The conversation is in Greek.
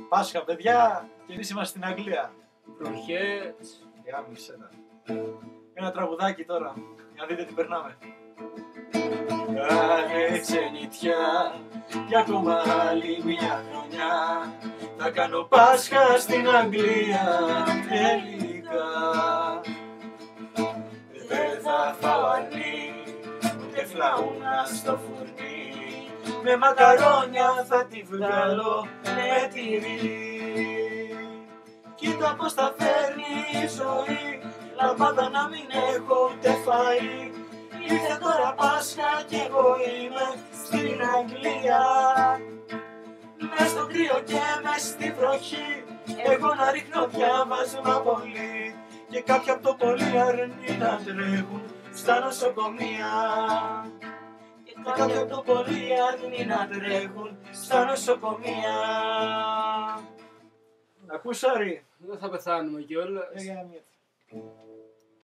Πάσχα, παιδιά, και εμείς είμαστε στην Αγγλία. Προχές. Γάμισε τα. Ένα τραγουδάκι τώρα, για να δείτε τι περνάμε. Κάνε ξενιτιά, για ακόμα άλλη μια χρονιά. Θα κάνω Πάσχα στην Αγγλία τελικά. Δεν θα φάω αρνί, ούτε φλαούνα στο φουρνί. Με μακαρόνια θα τη βγάλω με τυρί. Κοίτα πως τα φέρνει η ζωή, λαμπάδα να μην έχω ούτε φαΐ. Ήρθε τώρα Πάσχα κι εγώ είμαι στην Αγγλία. Μες στο κρύο και μες στη βροχή, εγώ να ρίχνω διάβασμα πολύ. Και κάποιοι απ' το πολύ αρνί να τρέχουν στα νοσοκομεία. Και κάποιοι απ' το πολύ αρνί να τρέχουν στα νοσοκομεία. Ακούς, Άρη? Δεν θα πεθάνουμε κιόλας. Για να μην.